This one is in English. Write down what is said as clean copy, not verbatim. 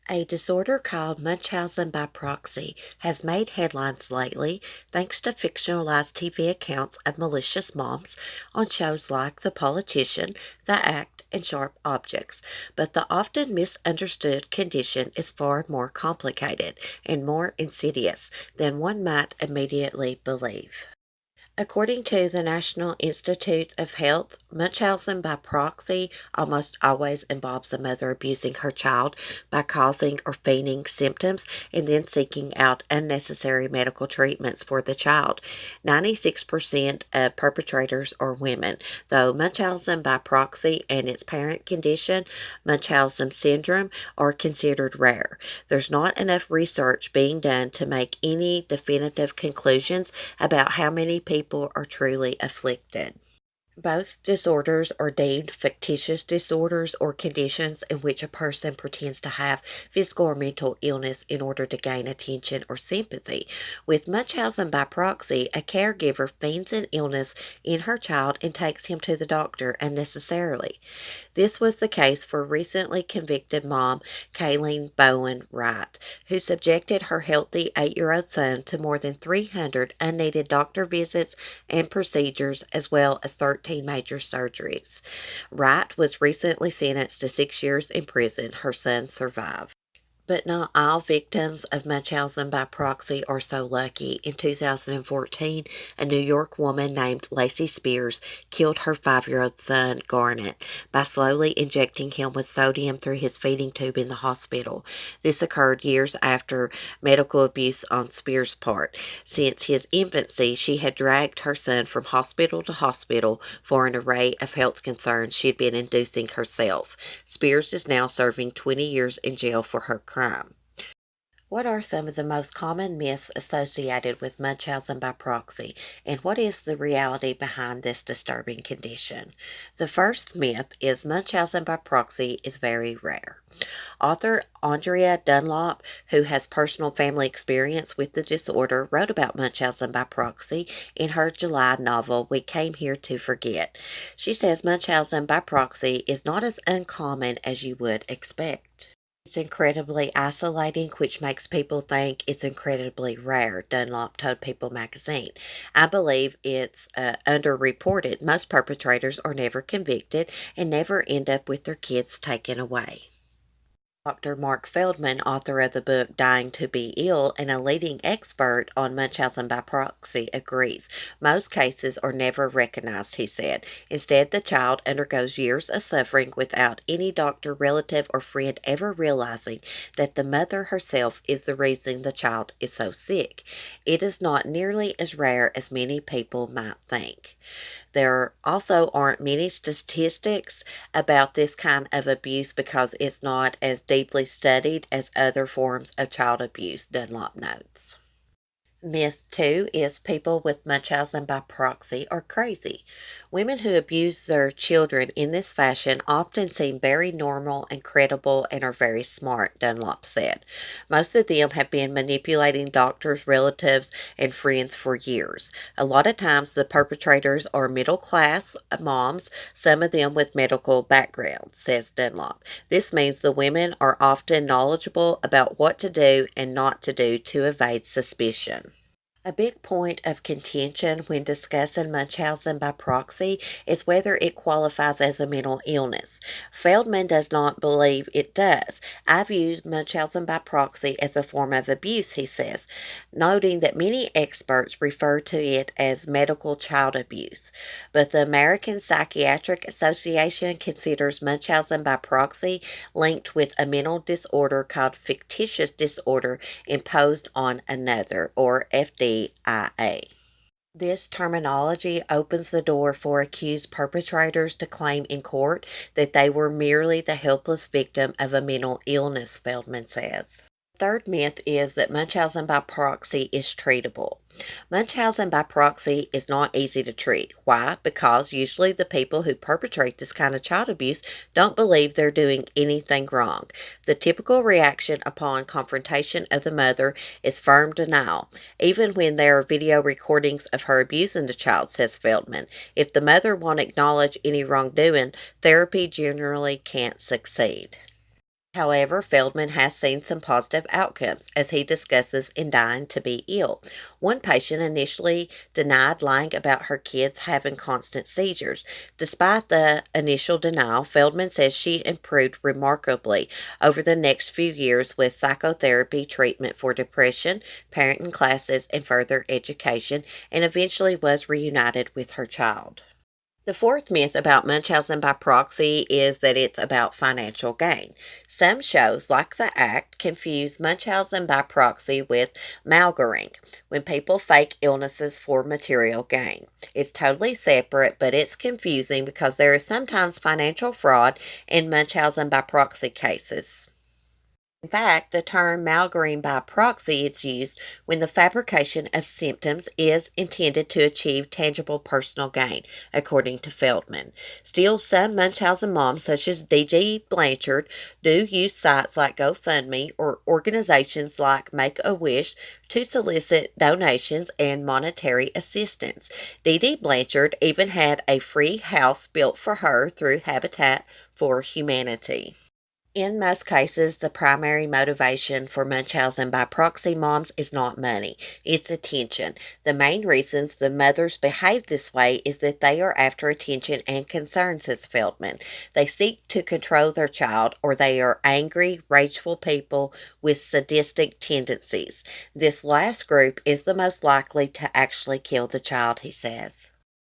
A disorder called Munchausen by proxy has made headlines lately thanks to fictionalized TV accounts of malicious moms on shows like The Politician, The Act, and Sharp Objects. But the often misunderstood condition is far more complicated and more insidious than one might immediately believe. According to the National Institutes of Health, Munchausen by proxy almost always involves the mother abusing her child by causing or feigning symptoms and then seeking out unnecessary medical treatments for the child. 96% of perpetrators are women, though Munchausen by proxy and its parent condition, Munchausen syndrome, are considered rare. There's not enough research being done to make any definitive conclusions about how many people are truly afflicted. Both disorders are deemed fictitious disorders or conditions in which a person pretends to have physical or mental illness in order to gain attention or sympathy. With Munchausen by proxy, a caregiver feigns an illness in her child and takes him to the doctor unnecessarily. This was the case for recently convicted mom Kaeleen Bowen Wright, who subjected her healthy 8-year-old son to more than 300 unneeded doctor visits and procedures, as well as 13 major surgeries. Wright was recently sentenced to 6 years in prison. Her son survived. But not all victims of Munchausen by proxy are so lucky. In 2014, a New York woman named Lacey Spears killed her 5-year-old son, Garnet, by slowly injecting him with sodium through his feeding tube in the hospital. This occurred years after medical abuse on Spears' part. Since his infancy, she had dragged her son from hospital to hospital for an array of health concerns she had been inducing herself. Spears is now serving 20 years in jail for her crime. What are some of the most common myths associated with Munchausen by proxy, and what is the reality behind this disturbing condition? The first myth is Munchausen by proxy is very rare. Author Audria Dunlop, who has personal family experience with the disorder, wrote about Munchausen by proxy in her July novel, We Came Here to Forget. She says Munchausen by proxy is not as uncommon as you would expect. It's incredibly isolating, which makes people think it's incredibly rare, Dunlop told People magazine. I believe it's underreported. Most perpetrators are never convicted and never end up with their kids taken away. Dr. Mark Feldman, author of the book Dying to Be Ill and a leading expert on Munchausen by proxy, agrees. Most cases are never recognized, he said. Instead, the child undergoes years of suffering without any doctor, relative, or friend ever realizing that the mother herself is the reason the child is so sick. It is not nearly as rare as many people might think. There also aren't many statistics about this kind of abuse because it's not as deeply studied as other forms of child abuse, Dunlop notes. Myth 2 is people with Munchausen by proxy are crazy. Women who abuse their children in this fashion often seem very normal and credible and are very smart, Dunlop said. Most of them have been manipulating doctors, relatives, and friends for years. A lot of times the perpetrators are middle-class moms, some of them with medical backgrounds, says Dunlop. This means the women are often knowledgeable about what to do and not to do to evade suspicion. A big point of contention when discussing Munchausen by proxy is whether it qualifies as a mental illness. Feldman does not believe it does. I view Munchausen by proxy as a form of abuse, he says, noting that many experts refer to it as medical child abuse. But the American Psychiatric Association considers Munchausen by proxy linked with a mental disorder called fictitious disorder imposed on another, or FD. This terminology opens the door for accused perpetrators to claim in court that they were merely the helpless victim of a mental illness, Feldman says. Third myth is that Munchausen by proxy is treatable. Munchausen by proxy is not easy to treat. Why? Because usually the people who perpetrate this kind of child abuse don't believe they're doing anything wrong. The typical reaction upon confrontation of the mother is firm denial, even when there are video recordings of her abusing the child, says Feldman. If the mother won't acknowledge any wrongdoing, therapy generally can't succeed. However, Feldman has seen some positive outcomes, as he discusses in Dying to be Ill. One patient initially denied lying about her kids having constant seizures. Despite the initial denial, Feldman says she improved remarkably over the next few years with psychotherapy, treatment for depression, parenting classes, and further education, and eventually was reunited with her child. The fourth myth about Munchausen by proxy is that it's about financial gain. Some shows, like The Act, confuse Munchausen by proxy with malingering, when people fake illnesses for material gain. It's totally separate, but it's confusing because there is sometimes financial fraud in Munchausen by proxy cases. In fact, the term malingering by proxy is used when the fabrication of symptoms is intended to achieve tangible personal gain, according to Feldman. Still, some Munchausen moms, such as D.G. Blanchard, do use sites like GoFundMe or organizations like Make-A-Wish to solicit donations and monetary assistance. D.D. Blanchard even had a free house built for her through Habitat for Humanity. In most cases, the primary motivation for Munchausen by proxy moms is not money, it's attention. The main reasons the mothers behave this way is that they are after attention and concern, says Feldman. They seek to control their child, or they are angry, rageful people with sadistic tendencies. This last group is the most likely to actually kill the child, he says.